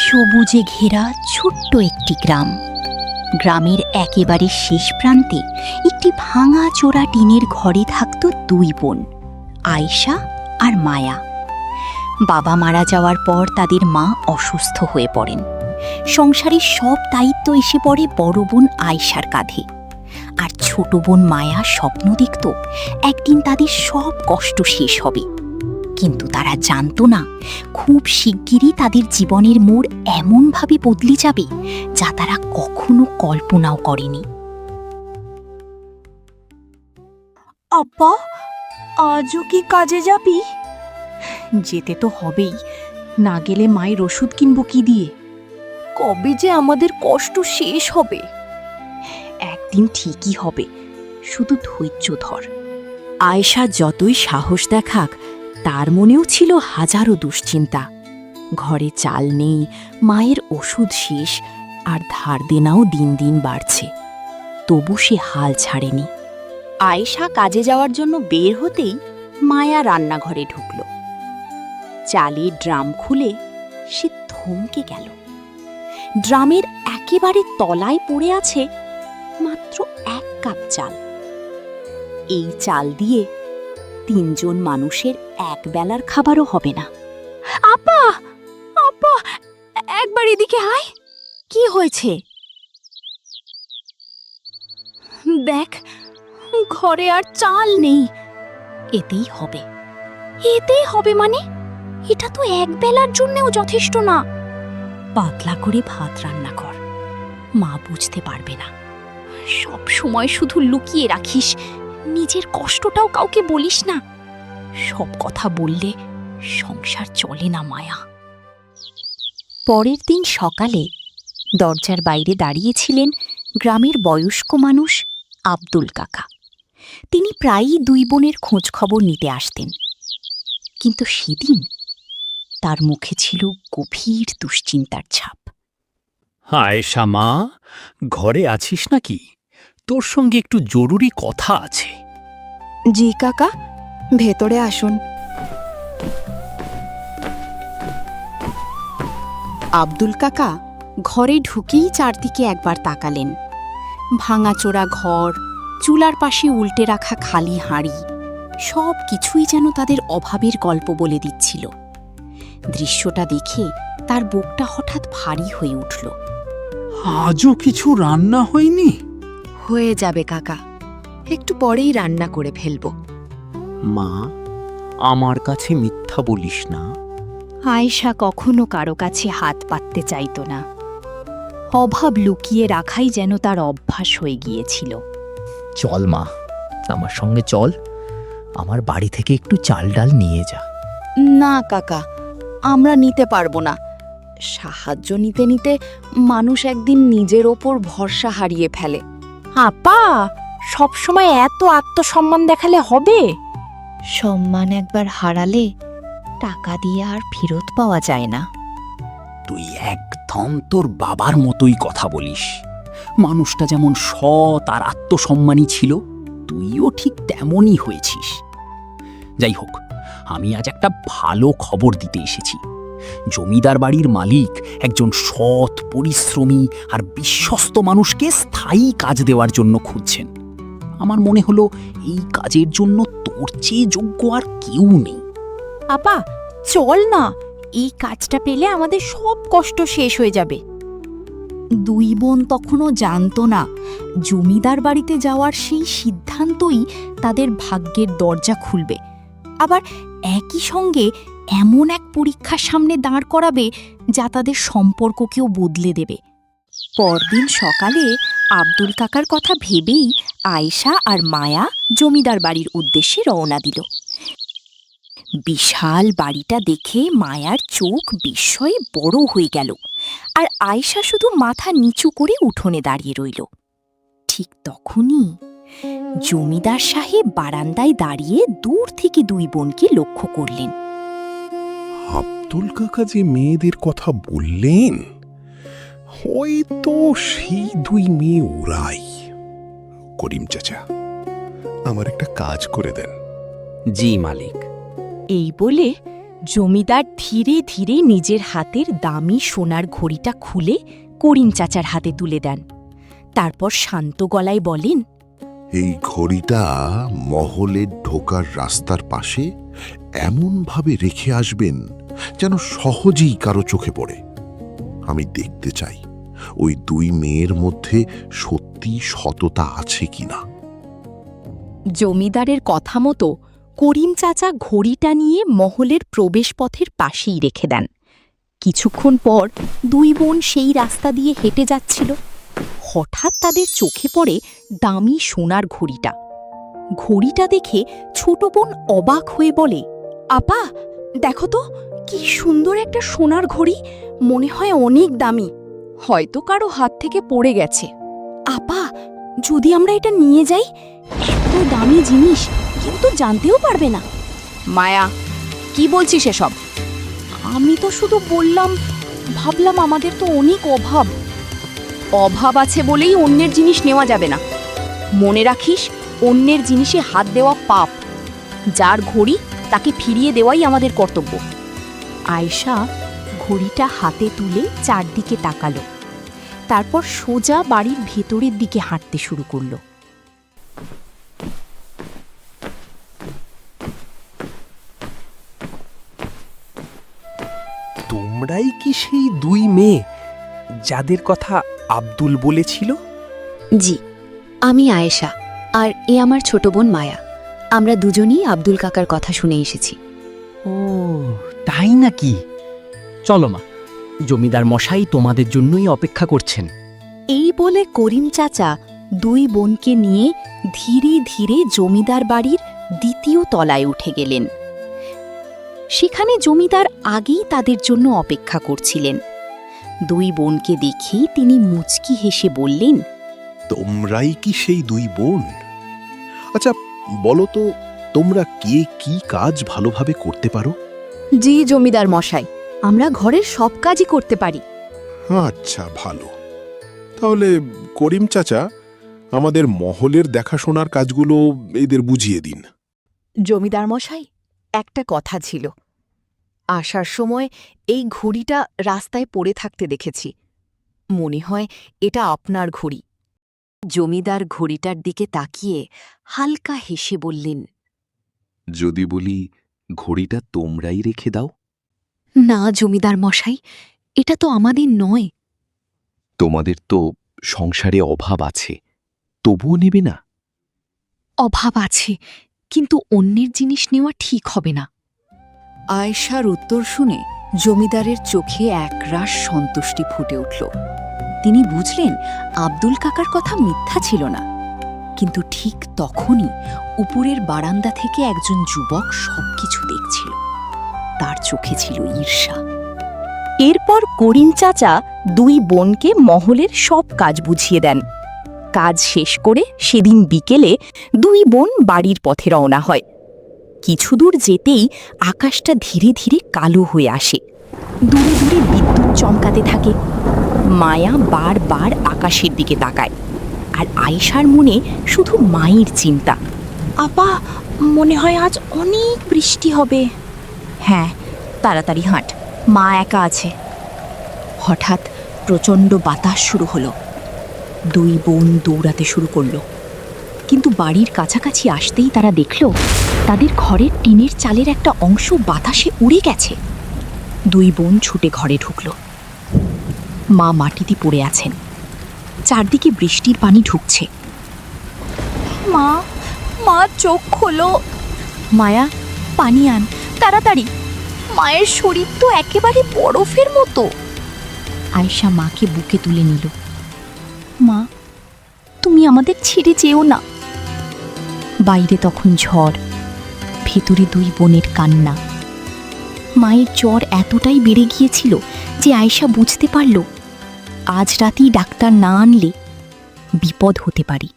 সবুজে ঘেরা ছোট্ট একটি গ্রাম। গ্রামের একেবারে শেষ প্রান্তে একটি ভাঙা চোরা টিনের ঘরে থাকত দুই বোন, আয়েশা আর মায়া। বাবা মারা যাওয়ার পর তাদের মা অসুস্থ হয়ে পড়েন। সংসারের সব দায়িত্ব এসে পড়ে বড় বোন আয়েশার কাঁধে। আর ছোট বোন মায়া স্বপ্ন দেখত একদিন তাদের সব কষ্ট শেষ হবে। কিন্তু তারা জানতো না, খুব শিগগিরই তাদের জীবনের মোড় এমনভাবে বদলে যাবে যা তারা কখনো কল্পনাও করেনি। আপা, আজও কি কাজে যাবি? যেতে তো হবেই, না গেলে মায়ের ওষুধ কিনবো কি দিয়ে? কবে যে আমাদের কষ্ট শেষ হবে? একদিন ঠিকই হবে, শুধু ধৈর্য ধর। আয়েশা যতই সাহস দেখাক, তার মনেও ছিল হাজারো দুশ্চিন্তা। ঘরে চাল নেই, মায়ের ওষুধ শেষ, আর ধার দেনাও দিন দিন বাড়ছে। তবু সে হাল ছাড়েনি। আয়েশা কাজে যাওয়ার জন্য বের হতেই মায়া রান্নাঘরে ঢুকল। চালের ড্রাম খুলে সে থমকে গেল। ড্রামের একেবারে তলায় পড়ে আছে মাত্র 1 কাপ চাল। এই চাল দিয়ে 3 জন মানুষের এক বেলার খাবারও হবে না। আপা, আপা, একবার এদিকে আয়। কি হয়েছে? দেখ, ঘরে আর চাল নেই। এতেই হবে। এতেই হবে মানে? এটা তো এক বেলার জন্যও যথেষ্ট না। পাতলা করে ভাত রান্না কর, মা বুঝতে পারবে না। সব সময় শুধু লুকিয়ে রাখিস, নিজের কষ্টটাও কাউকে বলিস না। সব কথা বললে সংসার চলে না মায়া। পরের দিন সকালে দরজার বাইরে দাঁড়িয়েছিলেন গ্রামের বয়স্ক মানুষ আব্দুল কাকা। তিনি প্রায়ই 2 বোনের খোঁজ খবর নিতে আসতেন, কিন্তু সেদিন তার মুখে ছিল গভীর দুশ্চিন্তার ছাপ। আয়েশা মা, ঘরে আছিস নাকি? তোর সঙ্গে একটু জরুরি কথা আছে। জি কাকা, ভেতরে আসুন। আব্দুল কাকা ঘরে ঢুকেই চারদিকে একবার তাকালেন। ভাঙাচোরা ঘর, চুলার পাশে উল্টে রাখা খালি হাঁড়ি, সব কিছুই যেন তাদের অভাবের গল্প বলে দিচ্ছিল। দৃশ্যটা দেখে তার বুকটা হঠাৎ ভারী হয়ে উঠল। আজও কিছু রান্না হয়নি? হয়ে যাবে কাকা, একটু পরেই রান্না করে ফেলব। মা, আমার কাছে মিথ্যা বলিস না। আয়েশা কখনো কারো কাছে হাত পাততে চাইত না। অভাব লুকিয়ে রাখাই যেন তার অভ্যাস হয়ে গিয়েছিল। চল মা, আমার সঙ্গে চল, আমার বাড়ি থেকে একটু চাল ডাল নিয়ে যা। না কাকা, আমরা নিতে পারবো না। সাহায্য নিতে নিতে মানুষ একদিন নিজের ওপর ভরসা হারিয়ে ফেলে। আপা, সব সময় এত আত্মসম্মান দেখালে হবে? সম্মান একবার হারালে টাকা দিয়ে আর ফেরত পাওয়া যায় না। তুই একদম তোর বাবার মতোই কথা বলিস। মানুষটা যেমন সৎ আর আত্মসম্মানী ছিল, তুইও ঠিক তেমনই হয়েছিস। যাই হোক, আমি আজ একটা ভালো খবর দিতে এসেছি। জমিদার বাড়ির মালিক একজন সৎ, পরিশ্রমী আর বিশ্বস্ত মানুষকে স্থায়ী কাজ দেওয়ার জন্য খুঁজছেন। আমার মনে হলো এই কাজের জন্য তোর চেয়ে যোগ্য আর কেউ নেই। আপা, চল না, এই কাজটা পেলে আমাদের সব কষ্ট শেষ হয়ে যাবে। 2 বোন তখনও জানতো না, জমিদার বাড়িতে যাওয়ার সেই সিদ্ধান্তই তাদের ভাগ্যের দরজা খুলবে। আবার একই সঙ্গে এমন এক পরীক্ষার সামনে দাঁড় করাবে যা তাদের সম্পর্ককেও বদলে দেবে। পরদিন সকালে আব্দুল কাকার কথা ভেবেই আয়েশা আর মায়া জমিদার বাড়ির উদ্দেশ্যে রওনা দিল। বিশাল বাড়িটা দেখে মায়ার চোখ বিস্ময়ে বড় হয়ে গেল, আর আয়েশা শুধু মাথা নিচু করে উঠোনে দাঁড়িয়ে রইল। ঠিক তখনই জমিদার সাহেব বারান্দায় দাঁড়িয়ে দূর থেকে 2 বোনকে লক্ষ্য করলেন। আব্দুল কাকা যে মেয়েদের কথা বললেন, হয়তো সেই 2 মেয়ে ওরাই। করিম চাচা, আমার একটা কাজ করে দেন। জি মালিক। এই বলে জমিদার ধীরে ধীরে নিজের হাতের দামি সোনার ঘড়িটা খুলে করিম চাচার হাতে তুলে দেন। তারপর শান্ত গলায় বলেন, এই ঘড়িটা মহলের ঢোকার রাস্তার পাশে এমনভাবে রেখে আসবেন যেন সহজেই কারো চোখে পড়ে। আমি দেখতে চাই ওই দুই মেয়ের মধ্যে সত্যি সততা আছে কিনা। জমিদারের কথা মতো করিম চাচা ঘড়িটা নিয়ে মহলের প্রবেশপথের পাশেই রেখে দেন। কিছুক্ষণ পর দুই বোন সেই রাস্তা দিয়ে হেঁটে যাচ্ছিল। হঠাৎ তাদের চোখে পড়ে দামি সোনার ঘড়িটা। ঘড়িটা দেখে ছোট বোন অবাক হয়ে বলে, আপা, দেখো তো কি সুন্দর একটা সোনার ঘড়ি, মনে হয় অনেক দামি, হয়তো কারো হাত থেকে পড়ে গেছে। আপা, যদি আমরা এটা নিয়ে যাই, এত দামি জিনিস কিন্তু জানতেও পারবে না। মায়া, কি বলছিস এসব? আমি তো শুধু বললাম, ভাবলাম আমাদের তো অনেক অভাব। অভাব আছে বলেই অন্যের জিনিস নেওয়া যাবে না। মনে রাখিস, অন্যের জিনিসে হাত দেওয়া পাপ। যার ঘড়ি তাকে ফিরিয়ে দেওয়াই আমাদের কর্তব্য। আয়েশা ঘড়িটা হাতে তুলে চারদিকে তাকালো, তারপর সোজা বাড়ির ভেতরের দিকে হাঁটতে শুরু করল। তোমরাই কি সেই দুই মেয়ে যাদের কথা আব্দুল বলেছিল? জি, আমি আয়েশা, আর এ আমার ছোট বোন মায়া। আমরা দুজনেই আব্দুল কাকার কথা শুনে এসেছি। ও তাই নাকি? চলো মা, জমিদার মশাই তোমাদের জন্যই অপেক্ষা করছেন। এই বলে করিম চাচা দুই বোনকে নিয়ে ধীরে ধীরে জমিদার বাড়ির দ্বিতীয় তলায় উঠে গেলেন। সেখানে জমিদার আগেই তাদের জন্য অপেক্ষা করছিলেন। দুই বোনকে দেখেই তিনি মুচকি হেসে বললেন, তোমরাই কি সেই দুই বোন? আচ্ছা, বলো তো, তোমরা কে কি কাজ ভালোভাবে করতে পারো? জি জমিদার মশাই, আমরা ঘরের সব কাজই করতে পারি। আচ্ছা, ভালো। তাহলে করিম চাচা, আমাদের মহলের দেখাশোনার কাজগুলো এদের বুঝিয়ে দিন। জমিদার মশাই, একটা কথা ছিল। আসার সময় এই ঘড়িটা রাস্তায় পড়ে থাকতে দেখেছি। মনে হয় এটা আপনার ঘড়ি। জমিদার ঘড়িটার দিকে তাকিয়ে হালকা হেসে বললেন, যদি বলি ঘড়িটা তোমরাই রেখে দাও? না জমিদার মশাই, এটা তো আমাদের নয়। তোমাদের তো সংসারে অভাব আছে, তবুও নেবে না? অভাব আছে, কিন্তু অন্যের জিনিস নেওয়া ঠিক হবে না। আয়েশার উত্তর শুনে জমিদারের চোখে একরাশ সন্তুষ্টি ফুটে উঠল। তিনি বুঝলেন আব্দুল কাকার কথা মিথ্যা ছিল না। কিন্তু ঠিক তখনই উপরের বারান্দা থেকে একজন যুবক সবকিছু দেখছিল। তার চোখে ছিল ঈর্ষা। এরপর করিম চাচা দুই বোনকে মহলের সব কাজ বুঝিয়ে দেন। কাজ শেষ করে সেদিন বিকেলে দুই বোন বাড়ির পথে রওনা হয়। কিছু দূর যেতেই আকাশটা ধীরে ধীরে কালো হয়ে আসে। দূরে দূরে বিদ্যুৎ চমকাতে থাকে। মায়া বারবার আকাশের দিকে তাকায়, আর আয়েশার মনে শুধু মায়ের চিন্তা। আপা, মনে হয় আজ অনেক বৃষ্টি হবে। হ্যাঁ, তাড়াতাড়ি হাঁট, মা একা আছে। হঠাৎ প্রচণ্ড বাতাস শুরু হলো। দুই বোন দৌড়াতে শুরু করলো, কিন্তু বাড়ির কাছাকাছি আসতেই তারা দেখল তাদের ঘরের টিনের চালের একটা অংশ বাতাসে উড়ে গেছে। দুই বোন ছুটে ঘরে ঢুকল। মা মাটিতে পড়ে আছেন, চারদিকে বৃষ্টির পানি ঢুকছে। মা, মা চোখ খোলো। মায়া, পানি আন তাড়াতাড়ি, মায়ের শরীর তো একেবারে বরফের মতো। আয়েশা মাকে বুকে তুলে নিল। মা, তুমি আমাদের ছেড়ে যেও না। বাইরে তখন ঝড়, ভেতরে দুই বোনের কান্না। মায়ের জ্বর এতটাই বেড়ে গিয়েছিল যে আয়েশা বুঝতে পারল আজ রাতেই ডাক্তার না আনলে বিপদ হতে পারে।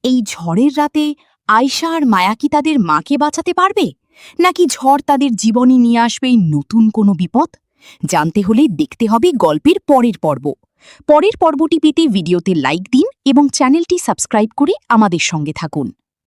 এই ঝড়ের রাতে আয়েশা আর মায়া কি তাদের মাকে বাঁচাতে পারবে, নাকি ঝড় তাদের জীবনে নিয়ে আসবে নতুন কোনো বিপদ? জানতে হলে দেখতে হবে গল্পের পরের পর্ব। পরের পর্বটি পেতে ভিডিওতে লাইক দিন এবং চ্যানেলটি সাবস্ক্রাইব করে আমাদের সঙ্গে থাকুন।